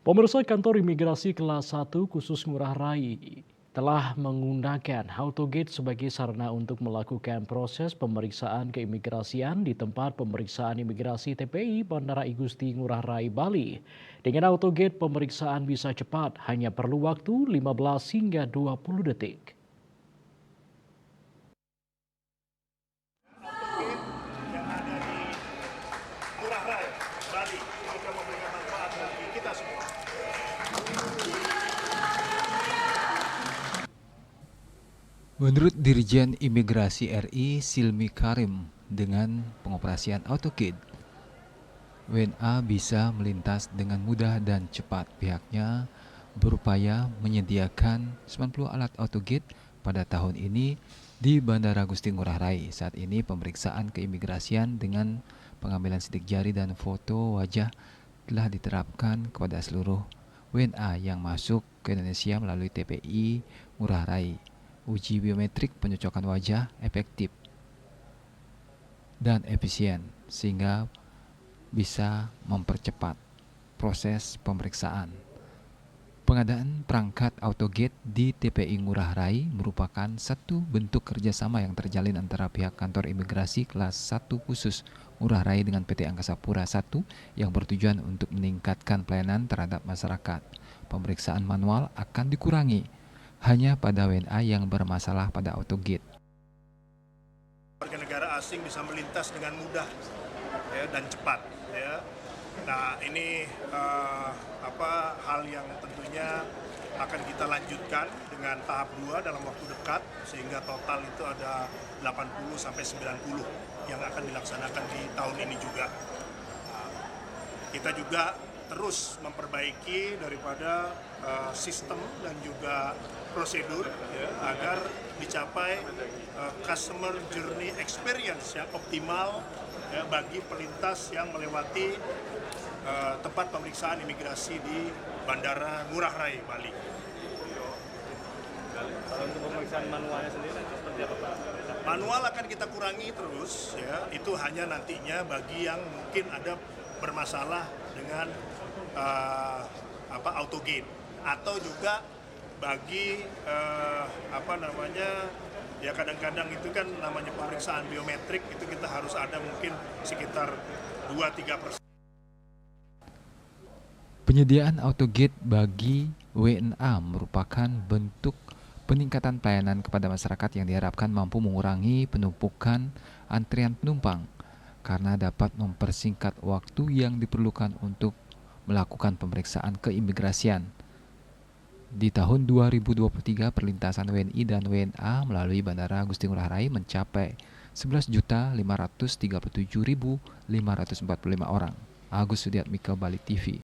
Pemirsa, kantor imigrasi kelas 1 khusus Ngurah Rai telah menggunakan AutoGate sebagai sarana untuk melakukan proses pemeriksaan keimigrasian di tempat pemeriksaan imigrasi TPI Bandara I Gusti Ngurah Rai, Bali. Dengan AutoGate, pemeriksaan bisa cepat, hanya perlu waktu 15 hingga 20 detik. Yang ada di Ngurah Rai, Bali, juga memberikan manfaat bagi kita semua. Menurut Dirjen Imigrasi RI Silmi Karim, dengan pengoperasian AutoGate, WNA bisa melintas dengan mudah dan cepat. Pihaknya berupaya menyediakan 90 alat AutoGate pada tahun ini di Bandara Gusti Ngurah Rai. Saat ini pemeriksaan keimigrasian dengan pengambilan sidik jari dan foto wajah telah diterapkan kepada seluruh WNA yang masuk ke Indonesia melalui TPI Ngurah Rai. Uji biometrik pencocokan wajah efektif dan efisien sehingga bisa mempercepat proses pemeriksaan. Pengadaan perangkat AutoGate di TPI Ngurah Rai merupakan satu bentuk kerjasama yang terjalin antara pihak kantor imigrasi kelas 1 khusus Ngurah Rai dengan PT Angkasa Pura I yang bertujuan untuk meningkatkan pelayanan terhadap masyarakat. Pemeriksaan manual akan dikurangi hanya pada WNA yang bermasalah pada AutoGate. Warga negara asing bisa melintas dengan mudah ya, dan cepat. Ya. Nah ini hal yang tentunya akan kita lanjutkan dengan tahap 2 dalam waktu dekat, sehingga total itu ada 80 sampai 90 yang akan dilaksanakan di tahun ini juga. Nah, kita juga terus memperbaiki daripada sistem dan juga prosedur ya, agar dicapai customer journey experience yang optimal ya, bagi pelintas yang melewati tempat pemeriksaan imigrasi di Bandara Ngurah Rai, Bali. Kalau untuk pemeriksaan manualnya sendiri seperti apa, Pak? Manual akan kita kurangi terus ya, itu hanya nantinya bagi yang mungkin ada bermasalah dengan AutoGate, atau juga bagi ya kadang-kadang itu kan namanya pemeriksaan biometrik, itu kita harus ada mungkin sekitar 2-3%. Penyediaan AutoGate bagi WNA merupakan bentuk peningkatan pelayanan kepada masyarakat yang diharapkan mampu mengurangi penumpukan antrian penumpang karena dapat mempersingkat waktu yang diperlukan untuk melakukan pemeriksaan keimigrasian. Di tahun 2023, perlintasan WNI dan WNA melalui Bandara Gusti Ngurah Rai mencapai 11.537.545 orang. Agus Sudiatmika, Bali TV.